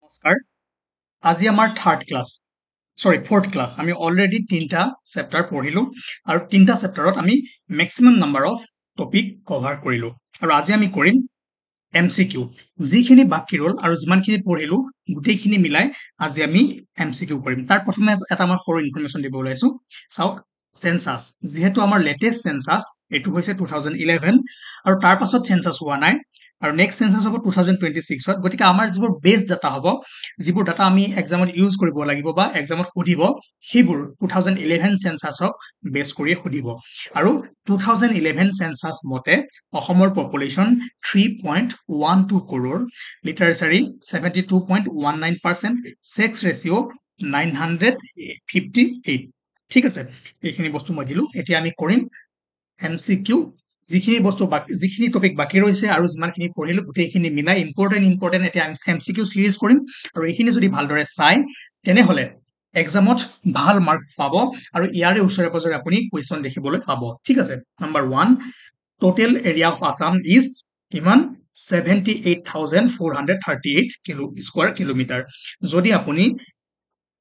নমস্কাৰ আজি আমাৰ থাৰ্ড ক্লাছ ফৰ্থ ক্লাছ আমি অলৰেডি তিনিটা চেপ্টাৰ পঢ়িলো আৰু তিনিটা চেপ্টাৰত আমি maximum number of topic cover কৰিলো আৰু আজি আমি কৰিম MCQ যিখিনি বাকী ৰ'ল আৰু যিমানখিনি পঢ়িলো গোটেইখিনি মিলাই আজি আমি MCQ কৰিম তাৰ প্ৰথমে এটা মই সৰু ইনফৰমেশ্যন দিব ওলাইছো চাওক চেনচাছ যিহেতু আমাৰ লেটেষ্ট চেনচাছ এইটো হৈছে 2011 আৰু তাৰ পাছত চেনচাছ হোৱা নাই আৰু নেক্সট চেনচাছ হ'ব 2026 ত গতিকে আমাৰ যিবোৰ বেছ ডাটা হ'ব যিবোৰ ডাটা আমি এক্সামত ইউজ কৰিব লাগিব বা এক্সামত সুধিব সেইবোৰ 2011 চেনচাছক বেছ কৰি সুধিব আৰু 2011 চেনচাছ মতে অসমৰ পপুলেশ্যন 3.12 crore লিটাৰেচাৰী 72.19% সেক্স ৰেচিঅ 958 ঠিক আছে এইখিনি বস্তু মই দিলো এতিয়া আমি কৰিম MCQ যিখিনি টপিক বাকী ৰৈছে আৰু যিমানখিনি পঢ়িলো গোটেইখিনি মিলাই ইম্পৰ্টেণ্ট এতিয়া আমি MCQ সিৰিজ কৰিম আৰু এইখিনি যদি ভালদৰে চাই তেনেহলে এক্সামত ভাল মাৰ্ক পাব আৰু ইয়াৰে ওচৰে পাজৰে আপুনি কুৱেশ্যন দেখিবলৈ পাব ঠিক আছে number 1 total area of Assam is কিমান 78,438 স্কয়াৰ কিলোমিটাৰ যদি আপুনি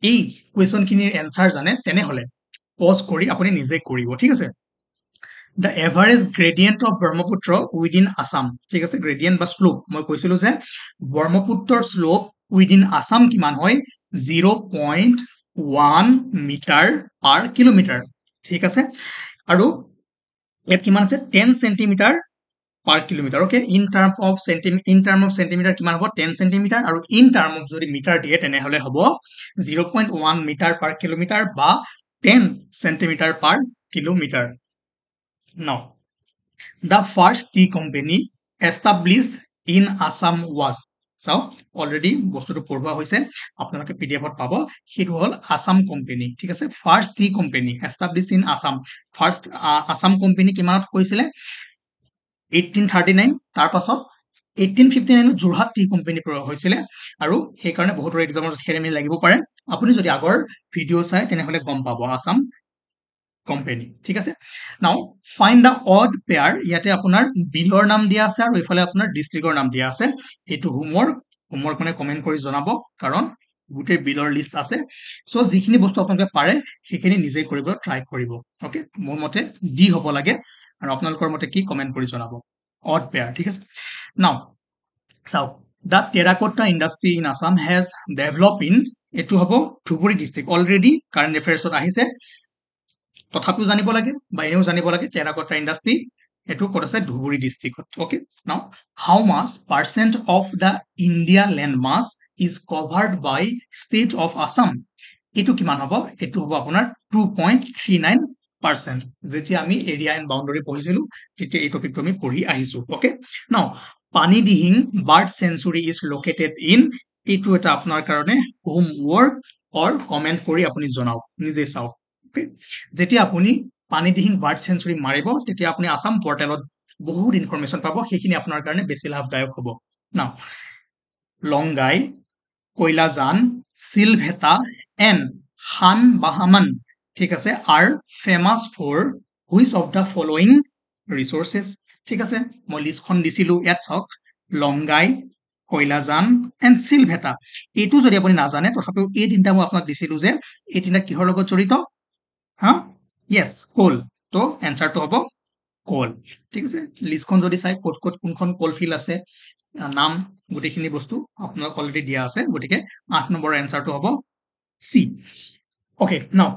এই কুৱেশ্যনখিনিৰ এনসাৰ জানে তেনেহলে পজ কৰি আপুনি নিজে কৰিব ঠিক আছে The average gradient of Brahmaputra within Assam ঠিক আছে gradient বা slope মই কৈছিলো যে ব্ৰহ্মপুত্ৰৰ slope within Assam কিমান হয় 0.1 মিটাৰ per কিলোমিটাৰ ঠিক আছে আৰু ইয়াত কিমান আছে 10 centimetre per kilometre okay in term of centimetre কিমান হ'ব 10 সেন্টিমিটাৰ আৰু ইন টাৰ্ম অফ যদি মিটাৰ দিয়ে তেনেহলে হ'ব 0.1 মিটাৰ per কিলোমিটাৰ বা 10 centimetre per kilometre Now, the first tea company established in Assam was চাও অলৰেডি বস্তুটো পঢ়োৱা হৈছে আপোনালোকে পিডিএফত পাব সেইটো হল আসাম কোম্পানী ঠিক আছে first tea company established in Assam first Assam company কিমানত হৈছিলে 1839 তাৰ পাছত 1859 যোৰহাট টি কোম্পানী হৈছিলে আৰু সেই কাৰণে বহুত এক্সামৰ খেলিমেলি লাগিব পাৰে আপুনি যদি আগৰ ভিডিও চাই তেনেহলে গম পাব আসাম কোম্পানী ঠিক আছে নাও ফাইন্ড দা অড পেয়াৰ ইয়াতে আপোনাৰ বিলৰ নাম দিয়া আছে আৰু ইফালে আপোনাৰ ডিস্ট্ৰিক্টৰ নাম দিয়া আছে এইটো হোমৱৰ্ক মানে কমেন্ট কৰি জনাব কাৰণ গোটেই বিলৰ লিষ্ট আছে সো যিখিনি বস্তু আপোনালোকে পাৰে সেইখিনি নিজে কৰিব ট্ৰাই কৰিব ওকে মোৰ মতে ডি হ'ব লাগে আৰু আপোনালোকৰ মতে কি কমেন্ট কৰি জনাব অড পেয়াৰ ঠিক আছে নাও চাওক The terracotta industry in Assam has developed in এইটো হ'ব ধুবুৰী ডিস্ট্ৰিক্ট অলৰেডি কাৰেণ্ট এফেয়াৰ্ছত আহিছে তথাপিও জানিব লাগে বা এনেও জানিব লাগে টেৰাকটা ইণ্ডাষ্ট্ৰি এটো ক'ত আছে ধুবুৰী ডিস্ট্ৰিক্টত okay now how much percent of the India land mass is covered by state of Assam এটো কিমান হ'ব এটো হ'ব আপোনাৰ 2.39% যেতিয়া আমি এৰিয়া এণ্ড বাউণ্ডাৰী পঢ়িছিলো তেতিয়া এই টপিকটো আমি পঢ়ি আহিছো ওকে নাও Panidihing bird century is located in এইটো এটা আপোনাৰ কাৰণে হোমৱৰ্ক অৰ কমেন্ট কৰি আপুনি জনাওক নিজে চাওক যেতিয়া আপুনি পানীদিহিং বাৰ্ড চেঞ্চুৰী মাৰিব তেতিয়া আপুনি আসাম পৰ্টেলত বহুত ইনফৰমেশ্যন পাব সেইখিনি আপোনাৰ কাৰণে বেছি লাভদায়ক হ'ব নাও লংগাই কৈলাজান সিলভেটা এণ্ড হান বাহামান ঠিক আছে are famous for which of the following resources ঠিক আছে মই লিষ্টখন দিছিলো ইয়াত চাওক লংগাই কৈলাজান এণ্ড সিলভেটা এইটো যদি আপুনি নাজানে তথাপিও এই তিনিটা মই আপোনাক দিছিলো যে এই তিনিটা কিহৰ লগত জড়িত yes coal তো এনসারটো হ'ব coal ঠিক আছে লিষ্টখন যদি চাই কোট কোনখন কোল ফিল আছে নাম গোটেইখিনি বস্তু আপোনাক অলৰেডি দিয়া আছে গতিকে 8 নম্বৰ এনসারটো হ'ব সি okay now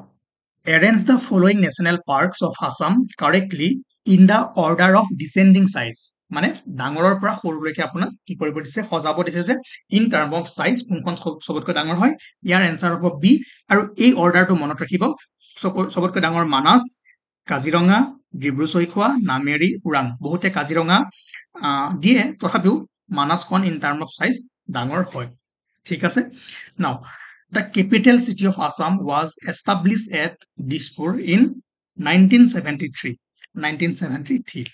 arrange the following national parks of Assam correctly in the order of descending size মানে ডাঙৰৰ পৰা সৰুলৈকে আপোনাক কি কৰিব দিছে সজাব দিছে যে ইন টাৰ্ম অফ সাইজ কোনখন সবতকৈ ডাঙৰ হয় ইয়াৰ এনসাৰ হ'ব বি আৰু এই অৰ্ডাৰটো মনত ৰাখিব সবতকৈ ডাঙৰ মানাস কাজিৰঙা ডিব্ৰু-চৈখোৱা নামেৰি ওৰাং বহুতে কাজিৰঙা দিয়ে তথাপিও মানাসখন ইন টাৰ্ম অফ সাইজ ডাঙৰ হয় ঠিক আছে নাও The capital city of Assam was established at Dispur in 1973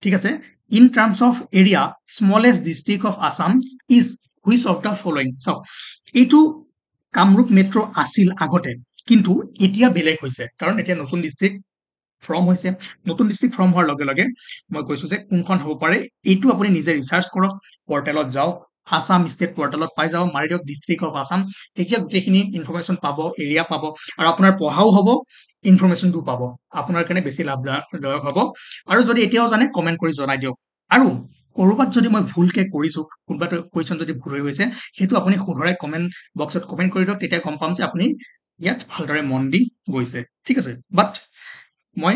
ঠিক আছে in terms of area smallest district of Assam is which of the following so এইটো কামৰূপ মেট্ৰো আছিল আগতে কিন্তু এতিয়া বেলেগ হৈছে কাৰণ এতিয়া নতুন ডিস্ট্ৰিক্ট ফ্ৰম হৈছে নতুন ডিস্ট্ৰিক্ট ফ্ৰম হোৱাৰ লগে লগে মই কৈছো যে কোনখন হ'ব পাৰে এইটো আপুনি নিজে ৰিসাৰ্চ কৰক পৰ্টেলত যাওক আসাম ষ্টেট পৰ্টেলত পাই যাব, মাৰি দিয়ক ডিষ্ট্ৰিক্ট অফ আসাম, তেতিয়া গোটেইখিনি ইনফৰমেশ্যন পাব, এৰিয়া পাব, আৰু আপোনাৰ পঢ়াও হ'ব, ইনফৰমেশ্যনটো পাব, আপোনাৰ কাৰণে বেছি লাভদায়ক হ'ব। আৰু যদি এতিয়াও জানে কমেণ্ট কৰি জনাই দিয়ক। আৰু ক'ৰবাত যদি মই ভুলকে কৰিছো, কোনোবা কুৱেশ্যন যদি ভুল হৈ গৈছে, সেইটো আপুনি শুধৰাই কমেণ্ট বক্সত কমেণ্ট কৰি দিয়ক, তেতিয়া গম পাম যে আপুনি ইয়াত ভালদৰে মন দি গৈছে, ঠিক আছে। বাট মই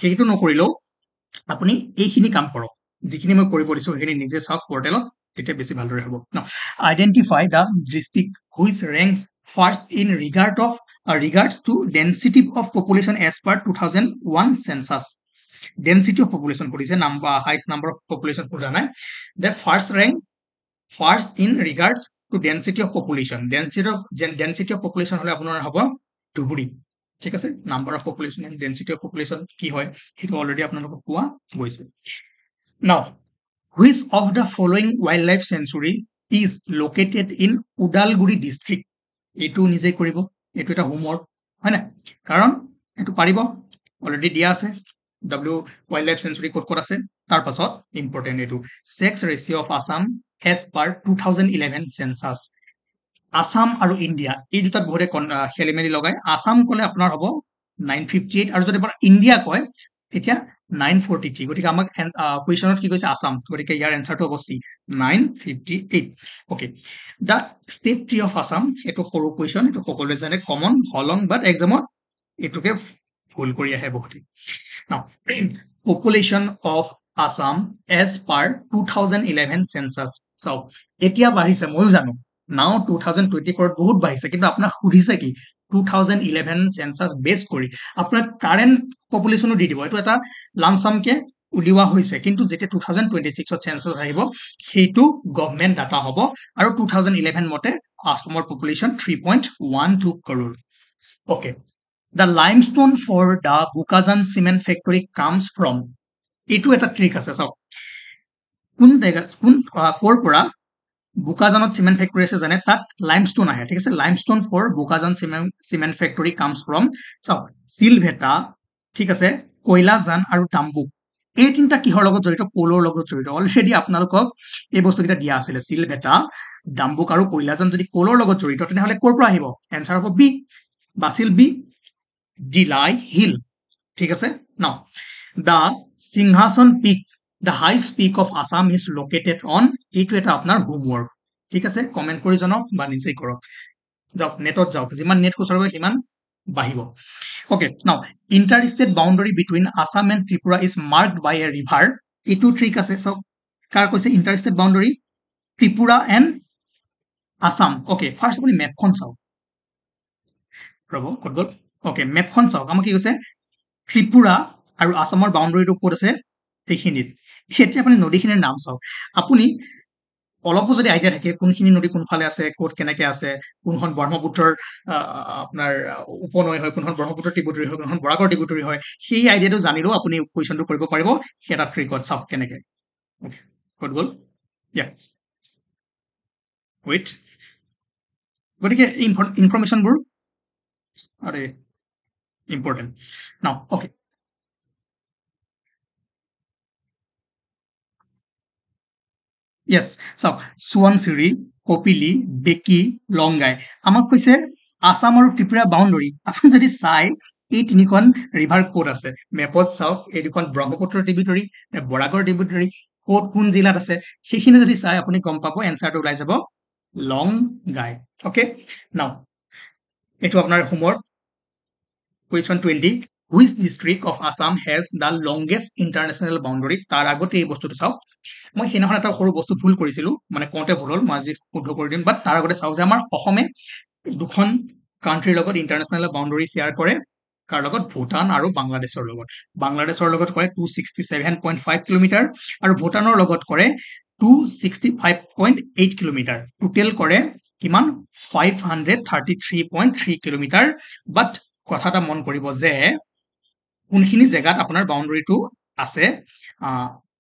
সেইটো নকৰিলেও আপুনি এইখিনি কাম কৰক, যিখিনি মই কৰিব দিছো সেইখিনি নিজে চাওক পৰ্টেলত, তেতিয়া বেছি ভালদৰে হ'ব। Identify the district which ranks first in regards to density of population as per 2001 census. Density of population সুধিছে, হাইষ্ট নাম্বাৰ অফ পপুলেশ্যন সোধা নাই। The first in regards to density of population, density of population হলে আপোনাৰ হ'ব ধুবুৰী, ঠিক আছে। Number of population and density of population কি হয় সেইটো অলৰেডি আপোনালোকক পোৱা গৈছে। Now which of the following wildlife sanctuary is located in Udalguri district? এইটো নিজে কৰিব, এইটো এটা হোমৱৰ্ক হয় নাই, কাৰণ এইটো পাৰিব, অলৰেডি দিয়া আছে ৱাইল্ড লাইফ চেঞ্চুৰী ক'ত ক'ত আছে। তাৰ পাছত ইম্পৰ্টেণ্ট এইটো sex ratio' of Assam as per 2011 census. Assam আৰু ইণ্ডিয়া এই দুটাত বহুতে খেলি মেলি লগায়। আসাম ক'লে আপোনাৰ হ'ব 958, আৰু যদি আপোনাৰ ইণ্ডিয়া কয় তেতিয়া 943। গতিকে আমাক কুৱেশ্যনত কি কৈছে আসাম, গতিকে ইয়াৰ এনচাৰটো হ'ব C 958। Okay, the state tree of Assam, এইটো সৰু কুৱেশ্যন, এইটো সকলোৱে জানে, কমন হলং, বাট এক্সামত এইটোকে ভুল কৰি আহে বহুতে। Population of Assam as per 2011 census. চাওক এতিয়া বাঢ়িছে, ময়ো জানো, নাও 2024 বহুত বাঢ়িছে, কিন্তু আপোনাক সুধিছে কি 2011 চেনচাছ বেছ কৰি আপোনাক কাৰেণ্ট পপুলেশ্যনো দি দিব, এইটো এটা লামচামকে উলিওৱা হৈছে, কিন্তু যেতিয়া 2026 চেনচাছ আহিব সেইটো গভমেণ্ট ডাটা হ'ব, আৰু 2011 মতে আসামৰ population 3.12 crore। Okay, the limestone for the Bokajan cement factory comes from, এইটো এটা ট্ৰিক আছে। চাওক ক'ৰ পৰা বোকাজানত চিমেণ্ট ফেক্টৰী আছে জানে, তাত লাইমষ্টোন আহে, ঠিক আছে। Limestone for Bokajan cement factory comes from, চাওক চিলভেটা, ঠিক আছে, কয়লাজান আৰু ডাম্বুক। এই তিনিটা কিহৰ লগত জড়িত? কোলৰ লগত জড়িত। অলৰেডি আপোনালোকক এই বস্তুকেইটা দিয়া আছিলে, চিলভেটা, ডাম্বুক আৰু কয়লাজান যদি কোলৰ লগত জড়িত তেনেহ'লে ক'ৰ পৰা আহিব? এনচাৰ হ'ব বি, বাছিল বি, ডিলাই হিল, ঠিক আছে। Now the Singhasan peak, the highest peak of Assam is located on, এইটো এটা আপোনাৰ হোমৱৰ্ক, ঠিক আছে। কমেণ্ট কৰি জনাওক বা নিজেই কৰক, যাওক নেটত যাওক, যিমান নেট খুচৰাব সিমান বাঢ়িব। Okay, now inter state boundary between Assam and Tripura is marked by a river, এইটো ট্ৰিক আছে। চাওক কাৰ কৈছে inter state boundary, Tripura and Assam. Okay, first আপুনি মেপখন চাওক, ৰ'ব ক'ত গ'ল, অ'কে মেপখন চাওক, আমাক কি কৈছে ত্ৰিপুৰা আৰু আসামৰ বাউণ্ডাৰীটো ক'ত আছে, এইখিনিত। এতিয়া আপুনি নদীখিনিৰ নাম চাওক, আপুনি অলপো যদি আইডিয়া থাকে কোনখিনি নদী কোনফালে আছে, ক'ত কেনেকে আছে, কোনখন ব্ৰহ্মপুত্ৰৰ আপোনাৰ উপনৈ হয়, কোনখন ব্ৰহ্মপুত্ৰৰ ট্ৰিবিউটৰী হয়, কোনখন বৰাকৰ ট্ৰিবিউটৰী হয়, সেই আইডিয়াটো জানিলেও আপুনি কুৱেশ্যনটো কৰিব পাৰিব, সেই এটা ট্ৰিকত। চাওক কেনেকে, ক'ত গ'ল, ৱেইট, গতিকে ইনফৰমেশ্যনবোৰ আৰে ইম্পৰ্টেণ্ট। নাও অ'কে, য়েছ, চাওক সোৱণশিৰি, কপিলি, বেকি, লংগাই, আমাক কৈছে আসাম আৰু ত্ৰিপুৰা বাউণ্ডাৰী। আপুনি যদি চাই এই তিনিখন ৰিভাৰ ক'ত আছে মেপত চাওক, এই দুখন ব্ৰহ্মপুত্ৰৰ ট্ৰিবিউটৰী নে বৰাকৰ ট্ৰিবিউটৰী, ক'ত কোন জিলাত আছে, সেইখিনি যদি চাই আপুনি গম পাব, এনচাৰটো ওলাই যাব লংগাই। অ'কে, নাও এইটো আপোনাৰ homework, question 20, which district of Assam has the longest international boundary. তাৰ আগতে এই বস্তুটো চাওক, মই সেইদিনাখন এটা সৰু বস্তু ভুল কৰিছিলো, মানে কওঁতে ভুল হ'ল, মই আজি শুদ্ধ কৰি দিম, বাট তাৰ আগতে চাওক যে আমাৰ অসমে দুখন কাণ্ট্ৰিৰ লগত ইণ্টাৰনেশ্যনেল বাউণ্ডাৰী শ্বেয়াৰ কৰে, কাৰ লগত, ভূটান আৰু বাংলাদেশৰ লগত। বাংলাদেশৰ লগত কৰে 267.5 কিলোমিটাৰ, আৰু ভূটানৰ লগত কৰে 265.8 কিলোমিটাৰ, টোটেল কৰে কিমান 533.3 কিলোমিটাৰ। বাট কথা এটা মন কৰিব যে কোনখিনি জেগাত আপোনাৰ বাউণ্ডাৰীটো আছে,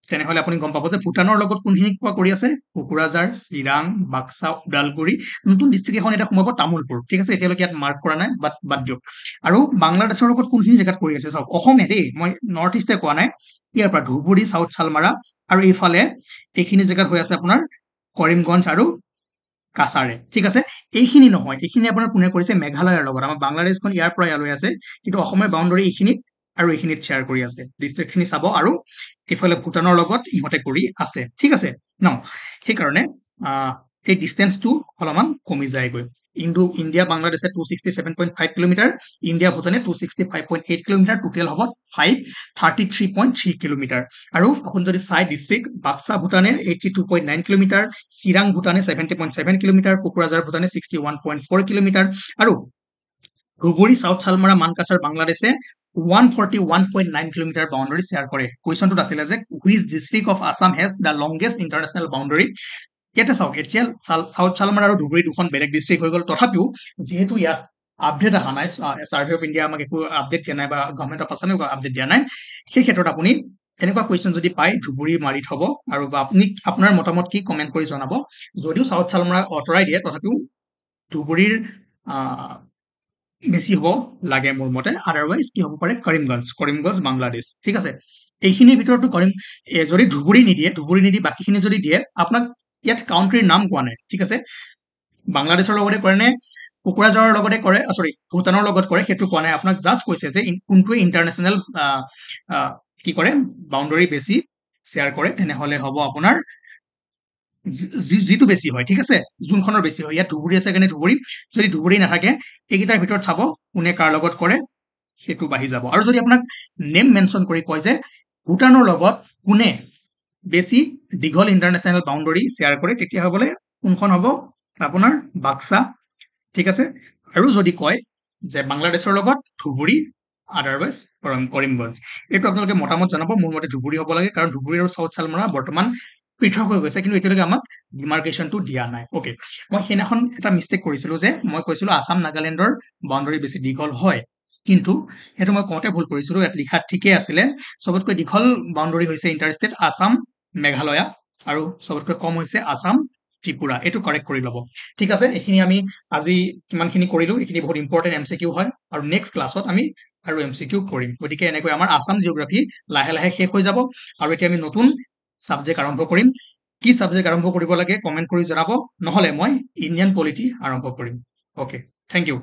তেনেহ'লে আপুনি গম পাব যে ভূটানৰ লগত কোনখিনি কৰি আছে, কোকৰাঝাৰ, চিৰাং, বাক্সা, ওদালগুৰি, নতুন ডিষ্ট্ৰিক্ট এখন এতিয়া সোমাব তামোলপুৰ, ঠিক আছে, এতিয়ালৈকে ইয়াত মাৰ্ক কৰা নাই, বাদ দিয়ক। আৰু বাংলাদেশৰ লগত কোনখিনি জেগাত কৰি আছে, চাওক অসমে দেই, মই নৰ্থ ইষ্টে কোৱা নাই, ইয়াৰ পৰা ধুবুৰী, চাউথ চালমাৰা, আৰু এইফালে এইখিনি জেগাত হৈ আছে আপোনাৰ কৰিমগঞ্জ আৰু কাছাৰে ঠিক আছে এইখিনি নহয় এইখিনি আপোনাৰ কোনে কৰিছে মেঘালয়ৰ লগত আমাৰ বাংলাদেশখন ইয়াৰ পৰা ইয়ালৈ আছে কিন্তু অসমৰ বাউণ্ডাৰী এইখিনিত আৰু এইখিনিত শ্বেয়াৰ কৰি আছে ডিষ্ট্ৰিক্টখিনি চাব আৰু এইফালে ভূটানৰ লগত ইহঁতে কৰি আছে ঠিক আছে ন সেইকাৰণে এই ডিষ্টেন্সটো অলপমান কমি যায়গৈ ইণ্ডিয়া বাংলাদেশে 267.5 কিলোমিটাৰ ইণ্ডিয়া ভূটানে 265.8 কিলোমিটাৰ টোটেল হ'ব 533.3 কিলোমিটাৰ আৰু আপুনি যদি চাই ডিষ্ট্ৰিক্ট বাক্সা ভূটানে 82.9 কিলোমিটাৰ চিৰাং ভূটানে 70.7 কিলোমিটাৰ কোকৰাঝাৰ ভূটানে 61.4 কিলোমিটাৰ আৰু ধুবুৰী সাউথ চালমাৰা মানকাছাৰ বাংলাদেশে 141.9 কিলোমিটাৰ বাউণ্ডাৰী শ্বেয়াৰ কৰে কুৱেশ্যনটোত আছিলে যে which district of Assam has the longest international boundary ইয়াতে চাওক এতিয়া সাউথ চালমাৰা আৰু ধুবুৰী দুখন বেলেগ ডিষ্ট্ৰিক্ট হৈ গ'ল তথাপিও যিহেতু ইয়াত আপডেট অহা নাই সাৰ্ভে অফ ইণ্ডিয়া আমাক একো আপডেট দিয়া নাই বা গভৰ্ণমেণ্ট অফ আছামে আপডেট দিয়া নাই সেই ক্ষেত্ৰত আপুনি এনেকুৱা কুৱেশ্যন যদি পায় ধুবুৰী মাৰি থব আৰু আপুনি আপোনাৰ মতামত কি কমেণ্ট কৰি জনাব যদিও সাউথ চালমাৰা আঁতৰাই দিয়ে তথাপিও ধুবুৰীৰ বেছি হ'ব লাগে মোৰ মতে আদাৰৱাইজ কি হ'ব পাৰে কৰিমগঞ্জ বাংলাদেশ ঠিক আছে এইখিনিৰ ভিতৰতো যদি ধুবুৰী নিদি বাকীখিনি যদি দিয়ে আপোনাক ইয়াত কাউণ্ট্ৰিৰ নাম কোৱা নাই ঠিক আছে বাংলাদেশৰ লগতে কৰে নে কোকৰাঝাৰৰ লগতে কৰে ভূটানৰ লগত কৰে সেইটো কোৱা নাই আপোনাক জাষ্ট কৈছে যে কোনটোৱে ইণ্টাৰনেশ্যনেল কি কৰে বাউণ্ডাৰী বেছি শ্বেয়াৰ কৰে তেনেহ'লে হ'ব আপোনাৰ যিটো বেছি হয় ঠিক আছে যোনখনৰ বেছি হয় ইয়াত ধুবুৰী আছে কাৰণে ধুবুৰী যদি ধুবুৰী নাথাকে এইকেইটাৰ ভিতৰত চাব কোনে কাৰ লগত কৰে সেইটো বাঢ়ি যাব আৰু যদি আপোনাক নেম মেনশ্যন কৰি কয় যে ভূটানৰ লগত কোনে বেছি দীঘল ইণ্টাৰনেশ্যনেল বাউণ্ডাৰী শ্বেয়াৰ কৰে তেতিয়া হ'বলে কোনখন হ'ব আপোনাৰ বাক্সা ঠিক আছে আৰু যদি কয় যে বাংলাদেশৰ লগত ধুবুৰী আদাৰৱাইজ কৰিমগঞ্জ এইটো আপোনালোকে মতামত জনাব মোৰ মতে ধুবুৰী হ'ব লাগে কাৰণ ধুবুৰী আৰু সাউথ চালমাৰা বৰ্তমান পৃথক হৈ গৈছে কিন্তু এতিয়ালৈকে আমাক ডিমাৰ্কেশ্যনটো দিয়া নাই অ'কে মই সেইদিনাখন এটা মিষ্টেক কৰিছিলো যে মই কৈছিলো আছাম নাগালেণ্ডৰ বাউণ্ডাৰী বেছি দীঘল হয় কিন্তু সেইটো মই কওঁতে ভুল কৰিছিলো ইয়াত লিখাত ঠিকেই আছিলে চবতকৈ দীঘল বাউণ্ডাৰী হৈছে ইণ্টাৰষ্টেট আছাম মেঘালয়া আৰু চবতকৈ কম হৈছে আছাম ত্ৰিপুৰা এইটো কাৰেক্ট কৰি ল'ব ঠিক আছে এইখিনি আমি আজি কিমানখিনি কৰিলো এইখিনি বহুত ইম্পৰ্টেণ্ট MCQ হয় আৰু নেক্সট ক্লাছত আমি আৰু MCQ কৰিম গতিকে এনেকৈ আমাৰ আছাম জিঅ'গ্ৰাফী লাহে লাহে শেষ হৈ যাব আৰু এতিয়া আমি নতুন সাবজেক্ট আৰম্ভ কৰিম কি সাবজেক্ট আৰম্ভ কৰিব লাগে কমেণ্ট কৰি জনাব নহ'লে মই ইণ্ডিয়ান পলিটি আৰম্ভ কৰিম অ'কে থেংক ইউ